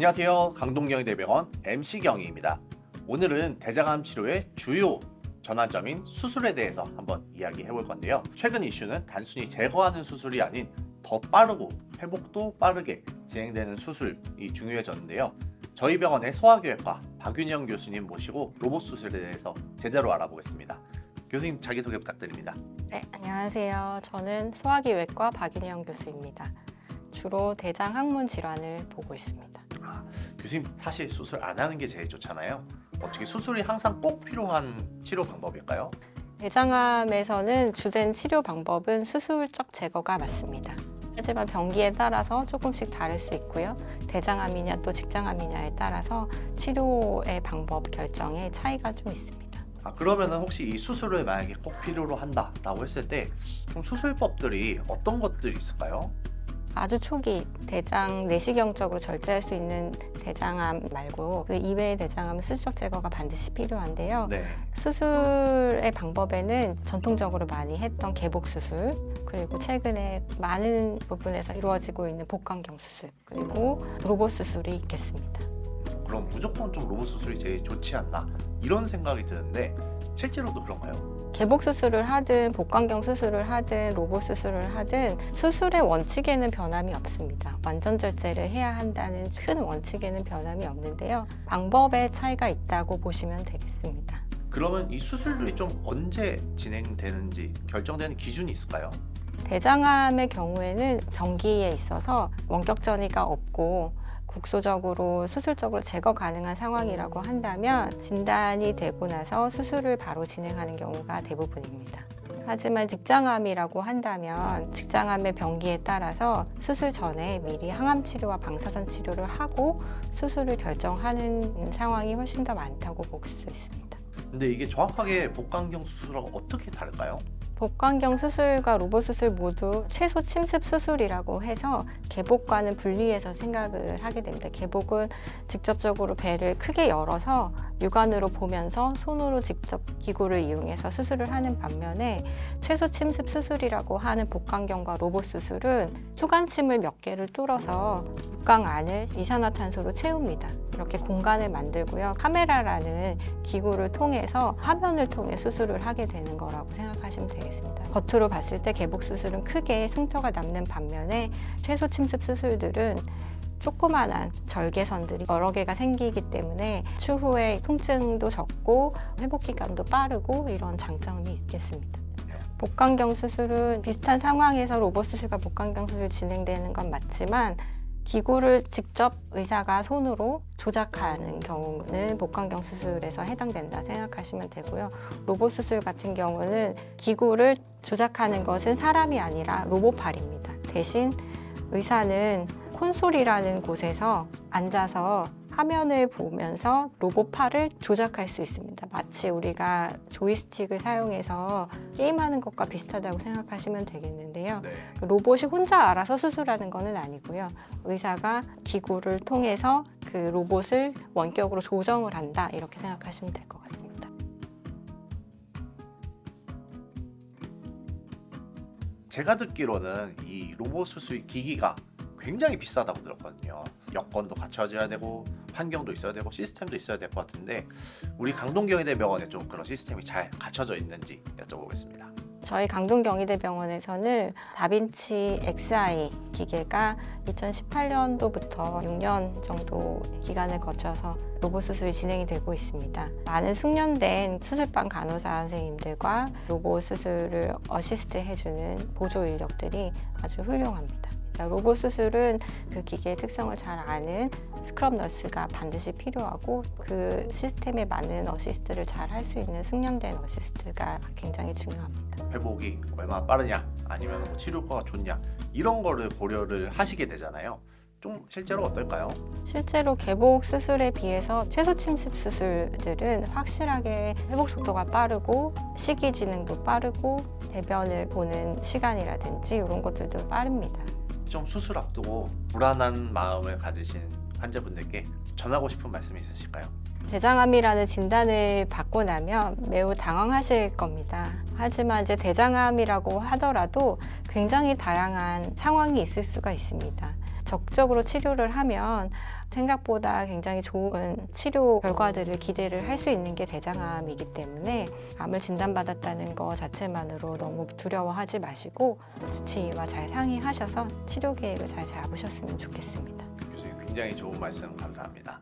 안녕하세요. 강동경의대병원 MC경희입니다. 오늘은 대장암 치료의 주요 전환점인 수술에 대해서 한번 이야기해 볼 건데요. 최근 이슈는 단순히 제거하는 수술이 아닌 더 빠르고 회복도 빠르게 진행되는 수술이 중요해졌는데요. 저희 병원의 소화기외과 박윤영 교수님 모시고 로봇 수술에 대해서 제대로 알아보겠습니다. 교수님 자기소개 부탁드립니다. 네, 안녕하세요. 저는 소화기외과 박윤영 교수입니다. 주로 대장 항문 질환을 보고 있습니다. 교수님 사실 수술 안 하는 게 제일 좋잖아요. 어떻게 수술이 항상 꼭 필요한 치료 방법일까요? 대장암에서는 주된 치료 방법은 수술적 제거가 맞습니다. 하지만 병기에 따라서 조금씩 다를 수 있고요. 대장암이냐 또 직장암이냐에 따라서 치료의 방법 결정에 차이가 좀 있습니다. 그러면 혹시 이 수술을 만약에 꼭 필요로 한다라고 했을 때 그럼 수술법들이 어떤 것들이 있을까요? 아주 초기 대장 내시경적으로 절제할 수 있는 대장암 말고 그 이외의 대장암은 수술적 제거가 반드시 필요한데요. 네. 수술의 방법에는 전통적으로 많이 했던 개복 수술, 그리고 최근에 많은 부분에서 이루어지고 있는 복강경 수술, 그리고 로봇 수술이 있겠습니다. 그럼 무조건 좀 로봇 수술이 제일 좋지 않나 이런 생각이 드는데 실제로도 그런가요? 개복 수술을 하든 복강경 수술을 하든 로봇 수술을 하든 수술의 원칙에는 변함이 없습니다. 완전 절제를 해야 한다는 큰 원칙에는 변함이 없는데요. 방법에 차이가 있다고 보시면 되겠습니다. 그러면 이 수술들이 좀 언제 진행되는지 결정되는 기준이 있을까요? 대장암의 경우에는 병기에 있어서 원격 전이가 없고 국소적으로 수술적으로 제거 가능한 상황이라고 한다면 진단이 되고 나서 수술을 바로 진행하는 경우가 대부분입니다. 하지만 직장암이라고 한다면 직장암의 병기에 따라서 수술 전에 미리 항암 치료와 방사선 치료를 하고 수술을 결정하는 상황이 훨씬 더 많다고 볼 수 있습니다. 근데 이게 정확하게 복강경 수술하고 어떻게 다를까요? 복강경 수술과 로봇 수술 모두 최소 침습 수술이라고 해서 개복과는 분리해서 생각을 하게 됩니다. 개복은 직접적으로 배를 크게 열어서 육안으로 보면서 손으로 직접 기구를 이용해서 수술을 하는 반면에 최소 침습 수술이라고 하는 복강경과 로봇 수술은 수간침을 몇 개를 뚫어서 육강 안을 이산화탄소로 채웁니다. 이렇게 공간을 만들고요. 카메라라는 기구를 통해서 화면을 통해 수술을 하게 되는 거라고 생각하시면 되겠습니다. 겉으로 봤을 때 개복 수술은 크게 상처가 남는 반면에 최소 침습 수술들은 조그만한 절개선들이 여러 개가 생기기 때문에 추후에 통증도 적고 회복 기간도 빠르고 이런 장점이 있겠습니다. 복강경 수술은 비슷한 상황에서 로봇 수술과 복강경 수술이 진행되는 건 맞지만 기구를 직접 의사가 손으로 조작하는 경우는 복강경 수술에서 해당된다 생각하시면 되고요. 로봇 수술 같은 경우는 기구를 조작하는 것은 사람이 아니라 로봇팔입니다. 대신 의사는 콘솔이라는 곳에서 앉아서 화면을 보면서 로봇팔을 조작할 수 있습니다. 마치 우리가 조이스틱을 사용해서 게임하는 것과 비슷하다고 생각하시면 되겠는데요. 네. 로봇이 혼자 알아서 수술하는 것은 아니고요. 의사가 기구를 통해서 그 로봇을 원격으로 조정을 한다 이렇게 생각하시면 될 것 같습니다. 제가 듣기로는 이 로봇 수술 기기가 굉장히 비싸다고 들었거든요. 여건도 갖춰져야 되고 환경도 있어야 되고 시스템도 있어야 될 것 같은데 우리 강동경희대병원에 좀 그런 시스템이 잘 갖춰져 있는지 여쭤보겠습니다. 저희 강동경희대병원에서는 다빈치 XI 기계가 2018년도부터 6년 정도 기간을 거쳐서 로봇 수술이 진행이 되고 있습니다. 많은 숙련된 수술방 간호사 선생님들과 로봇 수술을 어시스트 해주는 보조 인력들이 아주 훌륭합니다. 로봇 수술은 그 기계의 특성을 잘 아는 스크럽 너스가 반드시 필요하고 그 시스템에 맞는 어시스트를 잘 할 수 있는 숙련된 어시스트가 굉장히 중요합니다. 회복이 얼마나 빠르냐 아니면 뭐 치료 효과가 좋냐 이런 거를 고려를 하시게 되잖아요. 좀 실제로 어떨까요? 실제로 개복 수술에 비해서 최소 침습 수술들은 확실하게 회복 속도가 빠르고 식이 진행도 빠르고 대변을 보는 시간이라든지 이런 것들도 빠릅니다. 좀 수술 앞두고 불안한 마음을 가지신 환자분들께 전하고 싶은 말씀이 있으실까요? 대장암이라는 진단을 받고 나면 매우 당황하실 겁니다. 하지만 이제 대장암이라고 하더라도 굉장히 다양한 상황이 있을 수가 있습니다. 적극적으로 치료를 하면 생각보다 굉장히 좋은 치료 결과들을 기대를 할 수 있는 게 대장암이기 때문에 암을 진단받았다는 거 자체만으로 너무 두려워하지 마시고 주치의와 잘 상의하셔서 치료 계획을 잘 잡으셨으면 좋겠습니다. 교수님 굉장히 좋은 말씀 감사합니다.